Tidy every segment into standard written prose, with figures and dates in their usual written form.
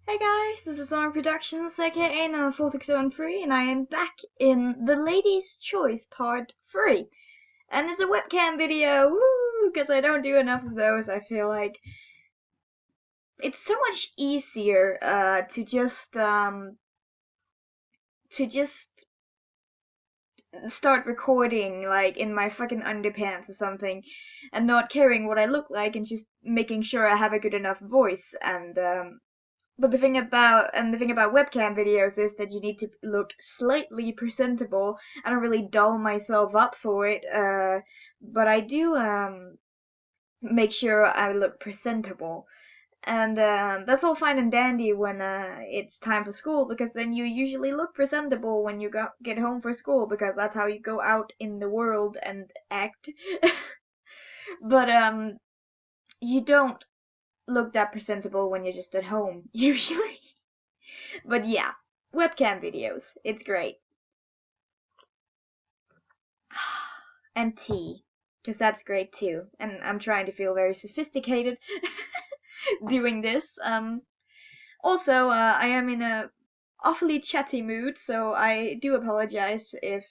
Hey guys, this is Arm Productions, aka Nana4603, and I am back in The Lady's Choice Part 3. And it's a webcam video, woo, because I don't do enough of those. I feel like it's so much easier to just start recording like in my fucking underpants or something, and not caring what I look like, and just making sure I have a good enough voice. But the thing about webcam videos is that you need to look slightly presentable. I don't really doll myself up for it, but I do make sure I look presentable. And that's all fine and dandy when it's time for school, because then you usually look presentable when you get home for school, because that's how you go out in the world and act. But you don't look that presentable when you're just at home, usually. But yeah, webcam videos, it's great. And tea, because that's great too. And I'm trying to feel very sophisticated doing this. Also, I am in a awfully chatty mood, so I do apologize if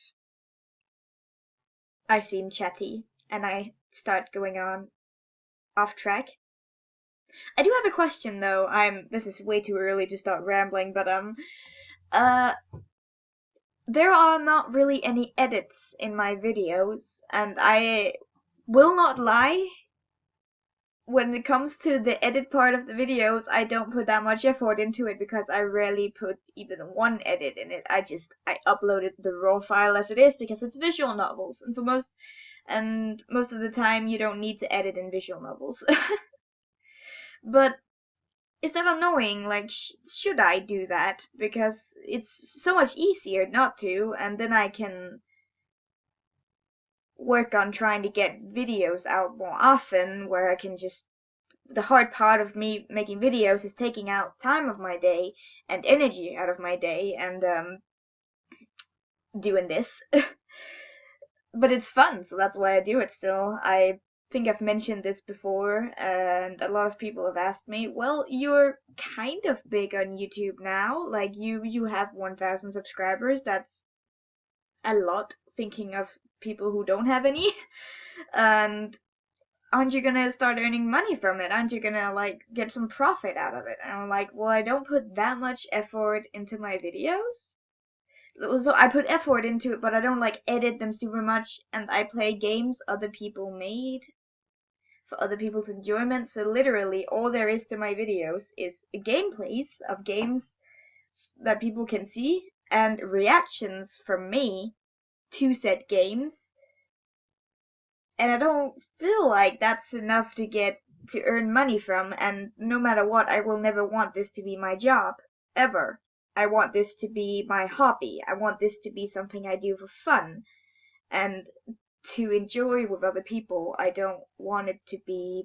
I seem chatty and I start going on off track. I do have a question though. This is way too early to start rambling, but uh there are not really any edits in my videos, and I will not lie, when it comes to the edit part of the videos, I don't put that much effort into it, because I rarely put even one edit in it. I uploaded the raw file as it is, because it's visual novels, and most of the time you don't need to edit in visual novels. But is that annoying? Like, should I do that? Because it's so much easier not to, and then I can work on trying to get videos out more often, where I can just, the hard part of me making videos is taking out time of my day and energy out of my day, and doing this. But it's fun, so that's why I do it still. I think I've mentioned this before, and a lot of people have asked me, well, you're kind of big on YouTube now, like you have 1,000 subscribers. That's a lot, thinking of people who don't have any. And aren't you gonna start earning money from it? Aren't you gonna like get some profit out of it? And I'm like, well, I don't put that much effort into my videos. So I put effort into it, but I don't like edit them super much, and I play games other people made for other people's enjoyment. So literally all there is to my videos is gameplays of games that people can see, and reactions from me to said games. And I don't feel like that's enough to earn money from, and no matter what, I will never want this to be my job, ever. I want this to be my hobby. I want this to be something I do for fun and to enjoy with other people. I don't want it to be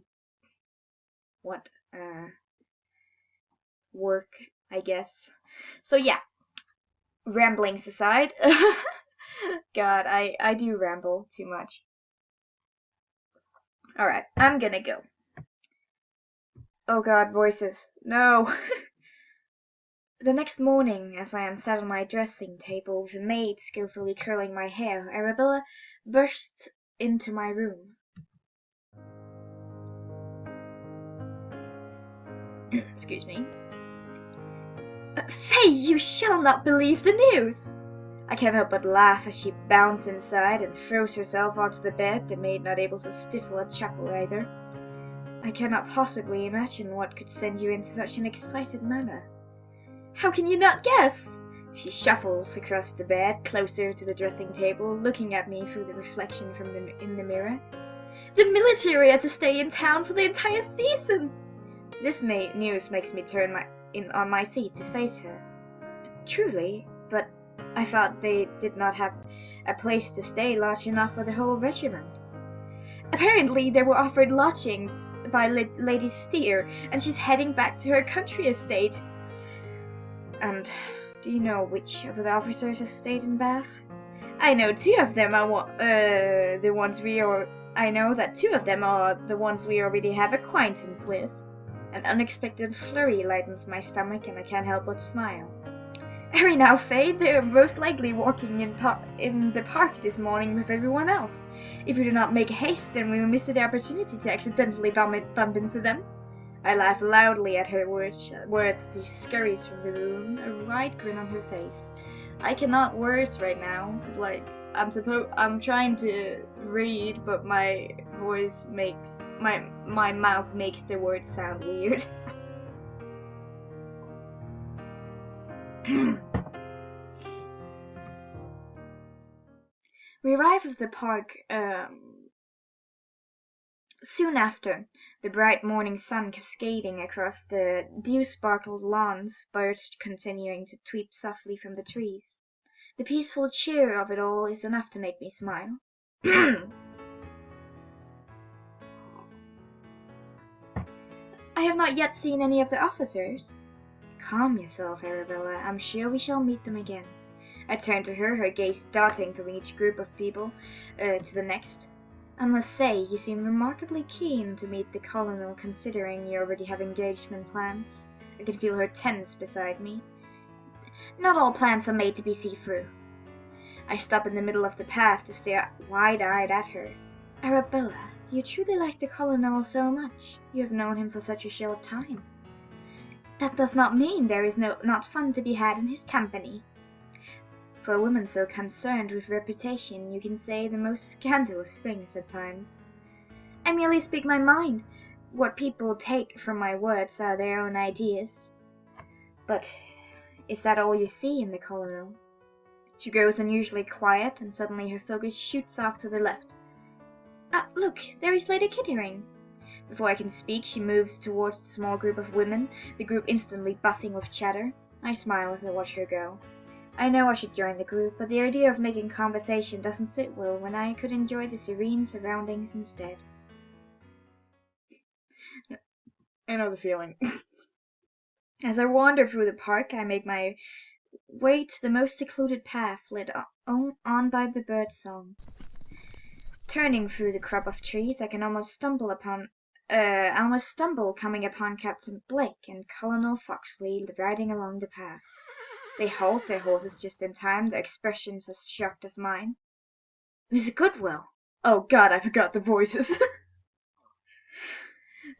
what work, I guess. So yeah, ramblings aside. God, I do ramble too much. Alright, I'm gonna go. Oh god, voices. No! The next morning, as I am sat on my dressing table with a maid skillfully curling my hair, Arabella burst into my room. Excuse me. Faye, you shall not believe the news! I can't help but laugh as she bounds inside and throws herself onto the bed, the maid not able to stifle a chuckle either. I cannot possibly imagine what could send you into such an excited manner. How can you not guess? She shuffles across the bed, closer to the dressing table, looking at me through the reflection in the mirror. The military are to stay in town for the entire season! This news makes me turn on my seat to face her. Truly, but I thought they did not have a place to stay large enough for the whole regiment. Apparently they were offered lodgings by Lady Steer, and she's heading back to her country estate. And do you know which of the officers has stayed in Bath? I know two of them are the ones we are. I know that two of them are the ones we already have acquaintance with. An unexpected flurry lightens my stomach, and I can't help but smile. Hurry now, Faye. They're most likely walking in the park this morning with everyone else. If we do not make haste, then we will miss the opportunity to accidentally bump into them. I laugh loudly at her words as she scurries from the room, a wide grin on her face. I cannot words right now. It's like I'm trying to read, but my voice makes my mouth makes the words sound weird. We arrive at the park soon after, the bright morning sun cascading across the dew-sparkled lawns, birds continuing to tweet softly from the trees. The peaceful cheer of it all is enough to make me smile. I have not yet seen any of the officers. Calm yourself, Arabella. I'm sure we shall meet them again. I turn to her, her gaze darting from each group of people to the next. I must say, you seem remarkably keen to meet the colonel, considering you already have engagement plans. I can feel her tense beside me. Not all plans are made to be see-through. I stop in the middle of the path to stare wide-eyed at her. Arabella, do you truly like the colonel so much? You have known him for such a short time. That does not mean there is not fun to be had in his company. For a woman so concerned with reputation, you can say the most scandalous things at times. I merely speak my mind. What people take from my words are their own ideas. But is that all you see in the colonel? She grows unusually quiet, and suddenly her focus shoots off to the left. Ah, look, there is Lady Kettering. Before I can speak, she moves towards the small group of women, the group instantly buzzing with chatter. I smile as I watch her go. I know I should join the group, but the idea of making conversation doesn't sit well when I could enjoy the serene surroundings instead. I know the feeling. As I wander through the park, I make my way to the most secluded path, led on by the bird song. Turning through the crop of trees, I can almost stumble coming upon Captain Blake and Colonel Foxley riding along the path. They halt their horses just in time, their expressions as shocked as mine. Miss Goodwill! Oh God, I forgot the voices.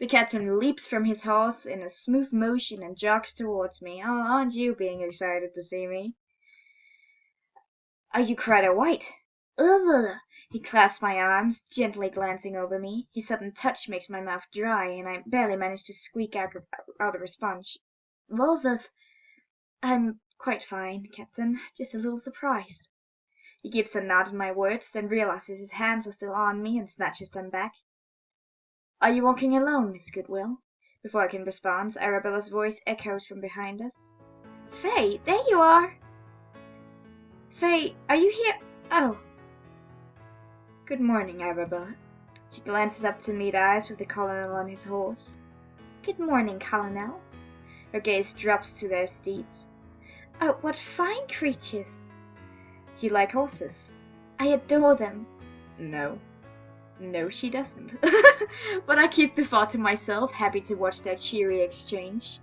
The captain leaps from his horse in a smooth motion and jogs towards me. Oh, aren't you being excited to see me? Are you Crider White? Ugh! He clasps my arms, gently glancing over me. His sudden touch makes my mouth dry, and I barely manage to squeak out a response. Wolfers! I'm quite fine, Captain. Just a little surprised. He gives a nod at my words, then realizes his hands are still on me and snatches them back. Are you walking alone, Miss Goodwill? Before I can respond, Arabella's voice echoes from behind us. Faye, there you are! Faye, are you here? Oh. Good morning, Arabella. She glances up to meet eyes with the colonel on his horse. Good morning, Colonel. Her gaze drops to their steeds. Oh, what fine creatures! You like horses? I adore them. No. No, she doesn't. But I keep the thought to myself, happy to watch their cheery exchange.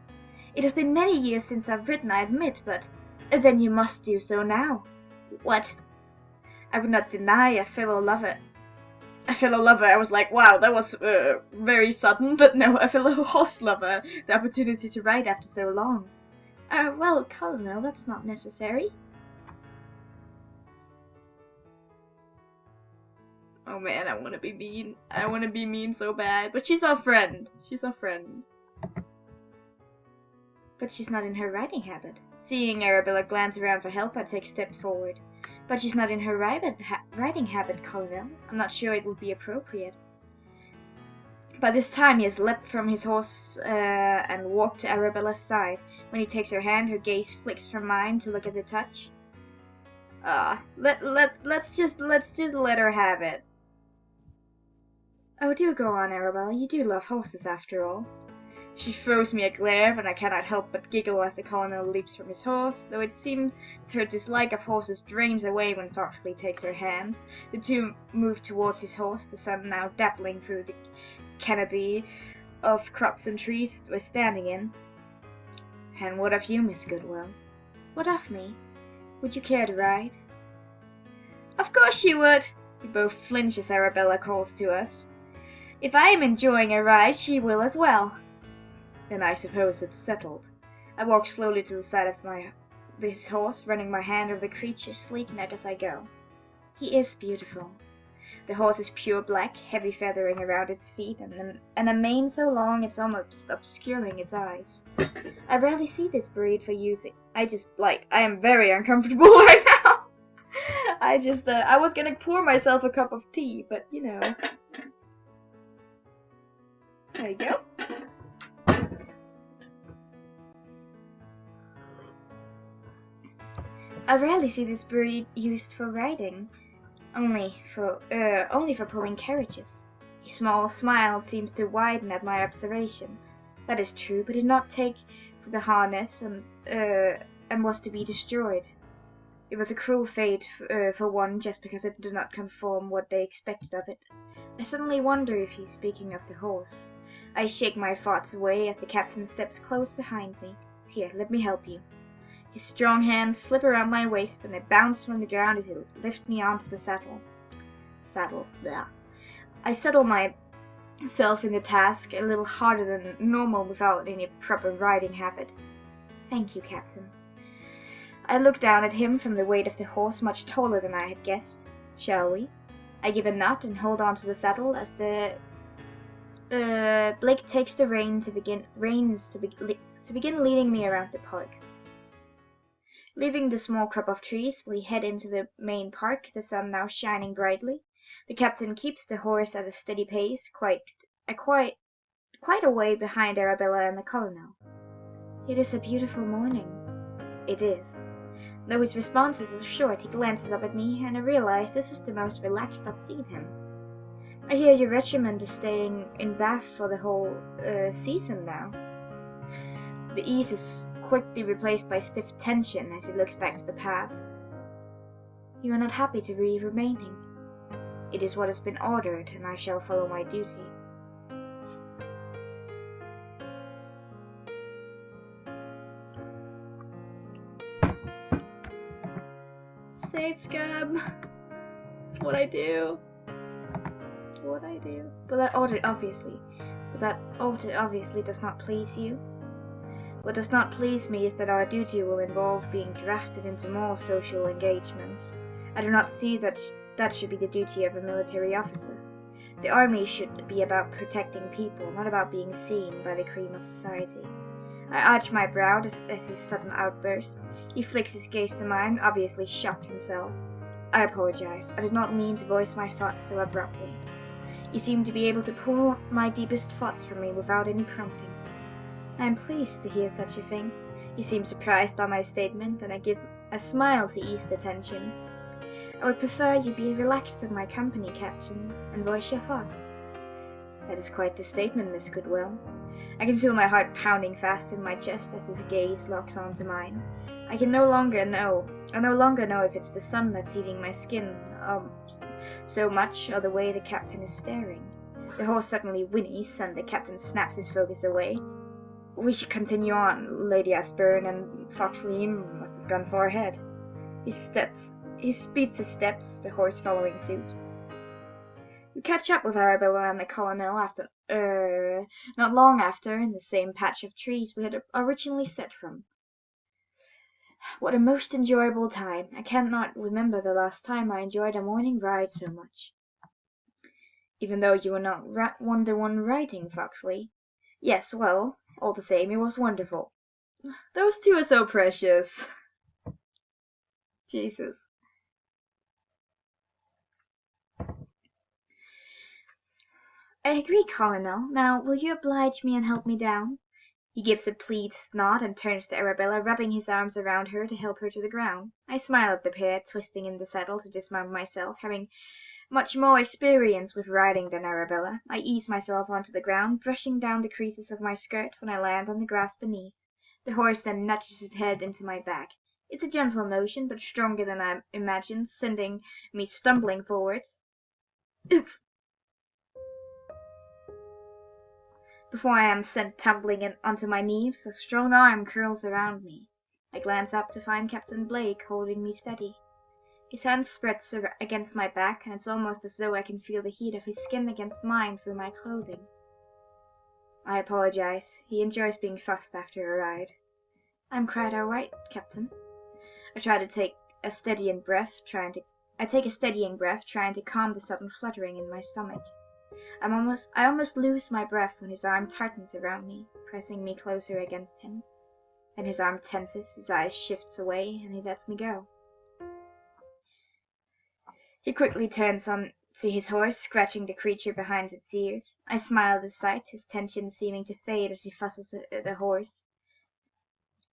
It has been many years since I've ridden, I admit, but then you must do so now. What? I would not deny a fellow lover. I was like, wow, that was very sudden, but no, a fellow horse lover, the opportunity to ride after so long. Well, Colonel, that's not necessary. Oh man, I want to be mean. I want to be mean so bad, but she's our friend. But she's not in her riding habit. Seeing Arabella glance around for help, I take steps forward. But she's not in her riding habit, Colonel. I'm not sure it would be appropriate. By this time he has leapt from his horse and walked to Arabella's side. When he takes her hand, her gaze flicks from mine to look at the touch. Let's just let her have it. Oh, do go on, Arabella. You do love horses, after all. She throws me a glare, and I cannot help but giggle as the colonel leaps from his horse, though it seems her dislike of horses drains away when Foxley takes her hand. The two move towards his horse, the sun now dappling through the canopy of crops and trees we're standing in. And what of you, Miss Goodwell? What of me? Would you care to ride? Of course she would. We both flinch as Arabella calls to us. If I am enjoying a ride, she will as well. Then I suppose it's settled. I walk slowly to the side of this horse, running my hand over the creature's sleek neck as I go. He is beautiful. The horse is pure black, heavy feathering around its feet, and a mane so long it's almost obscuring its eyes. I rarely see this breed for using. I am very uncomfortable right now. I was gonna pour myself a cup of tea, but you know. There you go. I rarely see this breed used for riding, only for pulling carriages. His small smile seems to widen at my observation. That is true, but did not take to the harness and was to be destroyed. It was a cruel fate for one just because it did not conform what they expected of it. I suddenly wonder if he's speaking of the horse. I shake my thoughts away as the captain steps close behind me. Here, let me help you. His strong hands slip around my waist, and I bounce from the ground as he lifts me onto the saddle. Blah. I settle myself in the task a little harder than normal without any proper riding habit. Thank you, Captain. I look down at him from the weight of the horse, much taller than I had guessed. Shall we? I give a nod and hold on to the saddle as Blake takes the reins to begin leading me around the park. Leaving the small crop of trees, we head into the main park, the sun now shining brightly. The captain keeps the horse at a steady pace, quite a way behind Arabella and the colonel. It is a beautiful morning. It is. Though his responses are short, he glances up at me, and I realize this is the most relaxed I've seen him. I hear your regiment is staying in Bath for the whole season now. The ease is quickly replaced by stiff tension as he looks back to the path. You are not happy to be remaining. It is what has been ordered, and I shall follow my duty. Save scab. It's what I do. It's what I do. But that order obviously does not please you. What does not please me is that our duty will involve being drafted into more social engagements. I do not see that should be the duty of a military officer. The army should be about protecting people, not about being seen by the cream of society. I arch my brow at his sudden outburst. He flicks his gaze to mine, obviously shocked himself. I apologize. I did not mean to voice my thoughts so abruptly. You seem to be able to pull my deepest thoughts from me without any prompting. I am pleased to hear such a thing. He seems surprised by my statement, and I give a smile to ease the tension. I would prefer you be relaxed in my company, Captain, and voice your thoughts. That is quite the statement, Miss Goodwell. I can feel my heart pounding fast in my chest as his gaze locks onto mine. I no longer know if it's the sun that's heating my skin so much, or the way the captain is staring. The horse suddenly whinnies, and the captain snaps his focus away. We should continue on. Lady Ashburn and Foxley must have gone far ahead. He speeds his steps, the horse following suit. We catch up with Arabella and the colonel not long after, in the same patch of trees we had originally set from. What a most enjoyable time! I cannot remember the last time I enjoyed a morning ride so much. Even though you were not the one riding, Foxley. Yes, well, all the same, it was wonderful. Those two are so precious. Jesus. I agree, Colonel. Now, will you oblige me and help me down? He gives a pleased nod and turns to Arabella, rubbing his arms around her to help her to the ground. I smile at the pair, twisting in the saddle to dismount myself, having much more experience with riding than Arabella. I ease myself onto the ground, brushing down the creases of my skirt when I land on the grass beneath. The horse then nudges his head into my back. It's a gentle motion, but stronger than I imagined, sending me stumbling forwards. Before I am sent tumbling onto my knees, a strong arm curls around me. I glance up to find Captain Blake holding me steady. His hand spreads against my back, and it's almost as though I can feel the heat of his skin against mine through my clothing. I apologize. He enjoys being fussed after a ride. I'm quite all right, Captain. I take a steadying breath, trying to calm the sudden fluttering in my stomach. I almost lose my breath when his arm tightens around me, pressing me closer against him. Then his arm tenses, his eyes shifts away, and he lets me go. He quickly turns on to his horse, scratching the creature behind its ears. I smile at the sight, his tension seeming to fade as he fusses at the horse.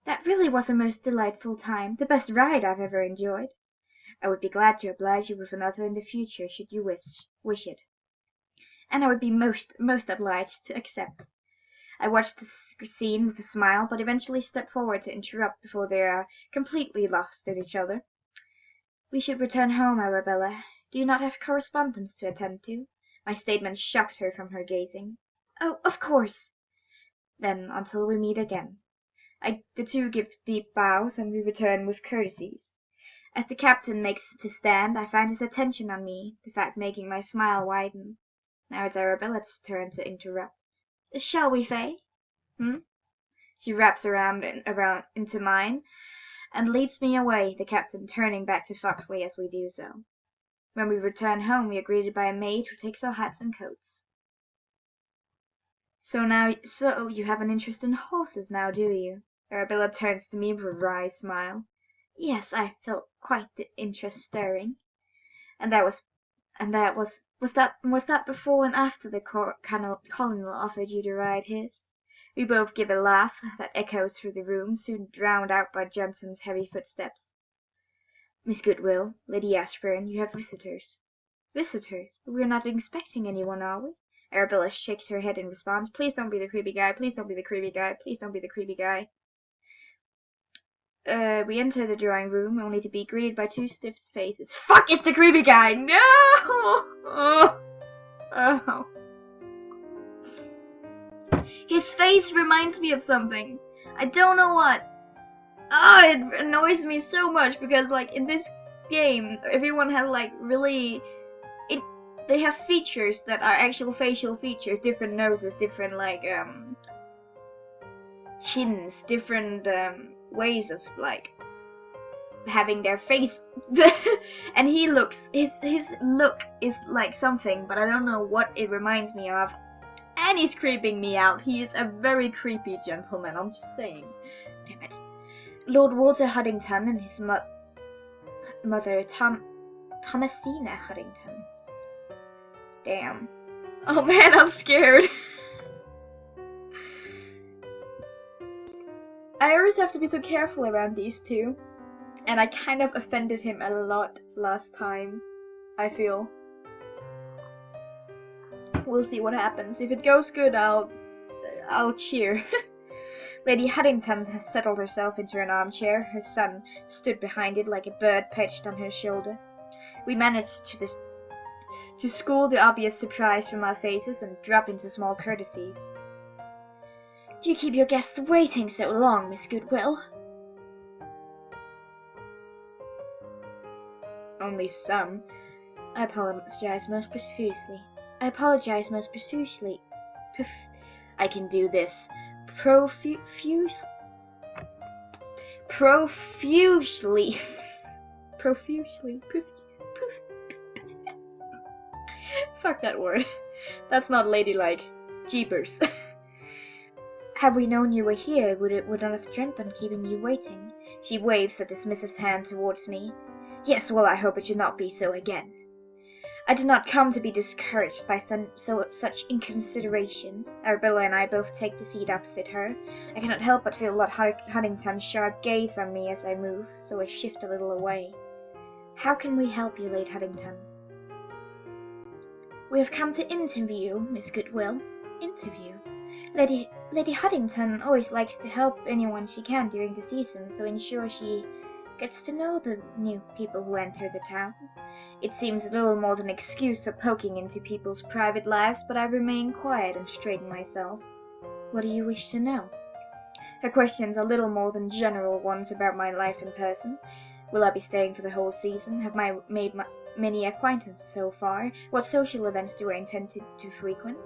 That really was a most delightful time, the best ride I've ever enjoyed. I would be glad to oblige you with another in the future, should you wish it. And I would be most obliged to accept. I watched the scene with a smile, but eventually stepped forward to interrupt before they are completely lost in each other. We should return home, Arabella. Do you not have correspondence to attend to? My statement shocked her from her gazing. Oh, of course. Then, until we meet again. The two give deep bows, and we return with courtesies. As the captain makes to stand, I find his attention on me, the fact making my smile widen. Now it's Arabella's turn to interrupt. Shall we, Faye? She wraps around into mine, and leads me away, the captain turning back to Foxley as we do so. When we return home, we are greeted by a maid who takes our hats and coats. So you have an interest in horses now, do you? Arabella turns to me with a wry smile. Yes, I felt quite the interest stirring. And that was that before and after the colonel offered you to ride his? We both give a laugh that echoes through the room, soon drowned out by Johnson's heavy footsteps. Miss Goodwill, Lady Ashburn, you have visitors. Visitors? But we are not expecting anyone, are we? Arabella shakes her head in response. Please don't be the creepy guy. Please don't be the creepy guy. Please don't be the creepy guy. We enter the drawing room, only to be greeted by two stiff faces. Fuck, it's the creepy guy! No! Oh. His face reminds me of something. I don't know what. It annoys me so much because, like, in this game, everyone has, like, really... They have features that are actual facial features. Different noses, different, like, chins, different, ways of, like, having their face. And his look is like something, but I don't know what it reminds me of. And he's creeping me out. He is a very creepy gentleman, I'm just saying. Damn it. Lord Walter Huddington and his mother, Thomasina Huddington. Damn. Oh man, I'm scared. I always have to be so careful around these two. And I kind of offended him a lot last time, I feel. We'll see what happens. If it goes good, I'll cheer. Lady Huddington has settled herself into an armchair. Her son stood behind it like a bird perched on her shoulder. We managed to school the obvious surprise from our faces and drop into small courtesies. Do you keep your guests waiting so long, Miss Goodwill? Only some. I apologize most profusely. I can do this. Profusely. Fuck that word. That's not ladylike. Jeepers. Had we known you were here, would not have dreamt on keeping you waiting. She waves a dismissive hand towards me. Yes, well, I hope it should not be so again. I did not come to be discouraged by such inconsideration. Arabella and I both take the seat opposite her. I cannot help but feel Lord Huddington's sharp gaze on me as I move, so I shift a little away. How can we help you, Lady Huddington? We have come to interview, Miss Goodwill. Interview? Lady Huddington always likes to help anyone she can during the season, so ensure she gets to know the new people who enter the town. It seems a little more than an excuse for poking into people's private lives, but I remain quiet and straighten myself. What do you wish to know? Her questions are little more than general ones about my life in person. Will I be staying for the whole season? Have I made many acquaintances so far? What social events do I intend to frequent?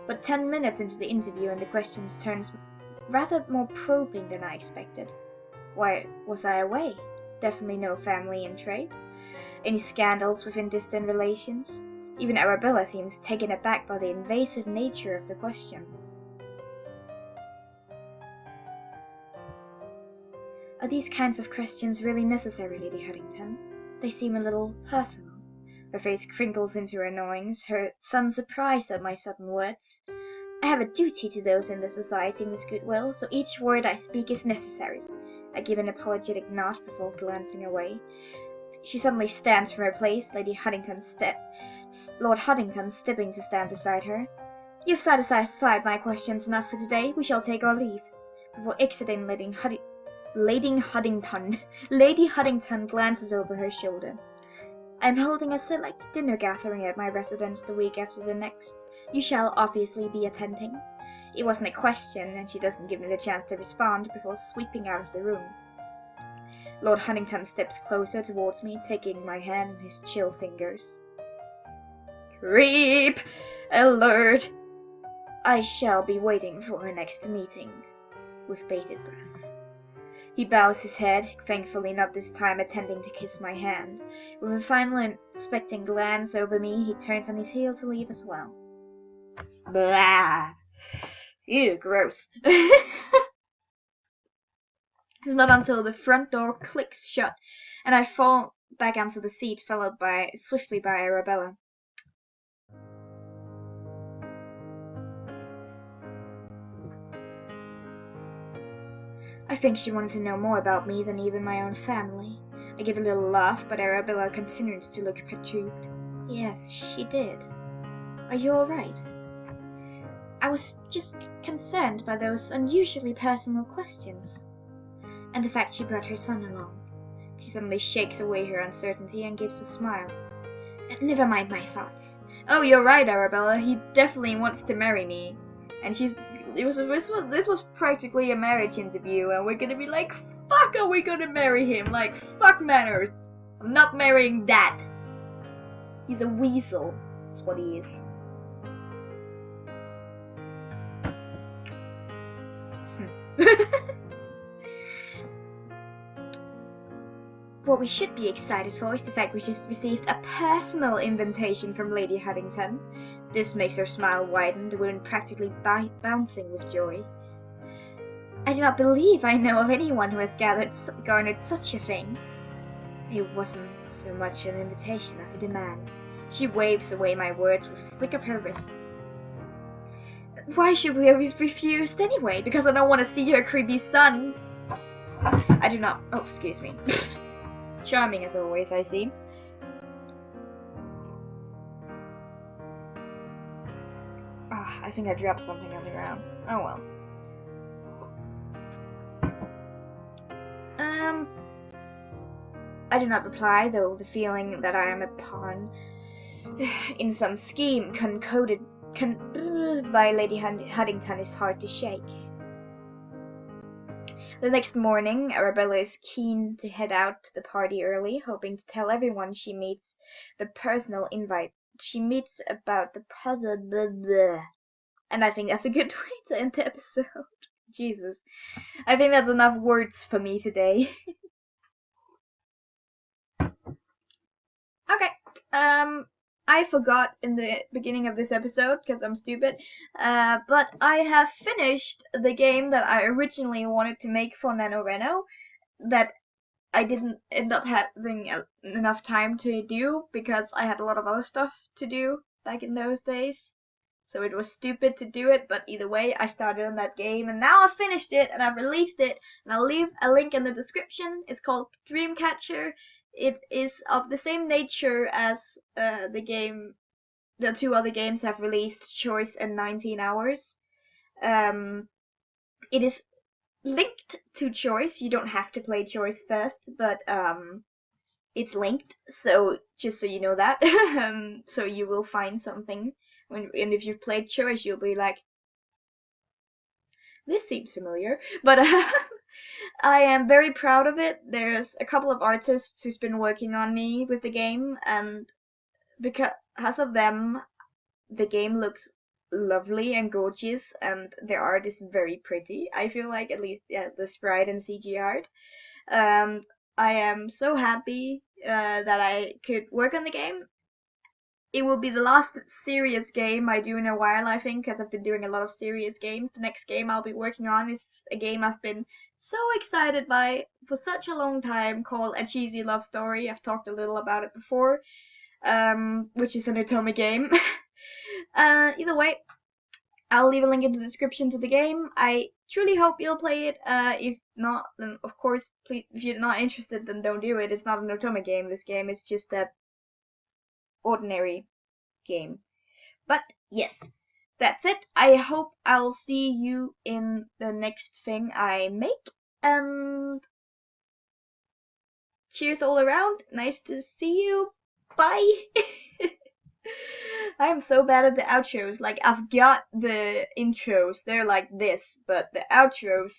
But 10 minutes into the interview and the questions turns rather more probing than I expected. Why was I away? Definitely no family in trade. Any scandals within distant relations? Even Arabella seems taken aback by the invasive nature of the questions. Are these kinds of questions really necessary, Lady Huntington? They seem a little personal. Her face crinkles into annoyance, her son surprised at my sudden words. I have a duty to those in the society, Miss Goodwill, so each word I speak is necessary. I give an apologetic nod before glancing away. She suddenly stands from her place, Lord Huntington stepping to stand beside her. You've satisfied my questions enough for today. We shall take our leave. Before exiting, Lady Huntington glances over her shoulder. I am holding a select dinner gathering at my residence the week after the next. You shall obviously be attending. It wasn't a question, and she doesn't give me the chance to respond before sweeping out of the room. Lord Huntington steps closer towards me, taking my hand in his chill fingers. Creep! Alert! I shall be waiting for her next meeting, with bated breath. He bows his head, thankfully not this time attempting to kiss my hand. With a final inspecting glance over me, he turns on his heel to leave as well. Blah! Ew, gross. It's not until the front door clicks shut and I fall back onto the seat, followed swiftly by Arabella. I think she wanted to know more about me than even my own family. I give a little laugh, but Arabella continues to look perturbed. Yes, she did. Are you all right? I was just concerned by those unusually personal questions. And the fact she brought her son along. She suddenly shakes away her uncertainty and gives a smile. Never mind my thoughts. Oh, you're right, Arabella. He definitely wants to marry me. And this was practically a marriage interview, and we're gonna be like, fuck, are we gonna marry him? Like, fuck manners. I'm not marrying that. He's a weasel. That's what he is. What we should be excited for is the fact we just received a personal invitation from Lady Huntington. This makes her smile widen, the woman practically bouncing with joy. I do not believe I know of anyone who has garnered such a thing. It wasn't so much an invitation as a demand. She waves away my words with a flick of her wrist. Why should we have refused anyway? Because I don't want to see her creepy son. I do not. Oh, excuse me. Charming as always, I see. I think I dropped something on the ground. Oh well. I do not reply, though the feeling that I am a pawn in some scheme concocted by Lady Huntington is hard to shake. The next morning, Arabella is keen to head out to the party early, hoping to tell everyone she meets the personal invite. She meets about the puzzle, blah, blah. And I think that's a good way to end the episode. Jesus. I think that's enough words for me today. Okay. I forgot in the beginning of this episode, because I'm stupid, but I have finished the game that I originally wanted to make for NaNoRenO, that I didn't end up having enough time to do, because I had a lot of other stuff to do back in those days. So it was stupid to do it, but either way, I started on that game, and now I've finished it, and I've released it, and I'll leave a link in the description. It's called Dreamcatcher. It is of the same nature as the two other games have released, Choice and 19 Hours. It is linked to Choice. You don't have to play Choice first, but it's linked, so just so you know that. So you will find something. And if you've played Choice, you'll be like, this seems familiar, but I am very proud of it. There's a couple of artists who's been working on me with the game, and because of them, the game looks lovely and gorgeous, and the art is very pretty. I feel like, at least, yeah, the sprite and CG art. And I am so happy that I could work on the game. It will be the last serious game I do in a while, I think, because I've been doing a lot of serious games. The next game I'll be working on is a game I've been so excited by for such a long time, called A Cheesy Love Story. I've talked a little about it before, which is an Otome game. Either way, I'll leave a link in the description to the game. I truly hope you'll play it. If not, then of course, please, if you're not interested, then don't do it. It's not an Otome game. This game is just a ordinary game. But yes, that's it. I hope I'll see you in the next thing I make. And cheers all around. Nice to see you. Bye. I am so bad at the outros. Like, I've got the intros, they're like this, but the outros,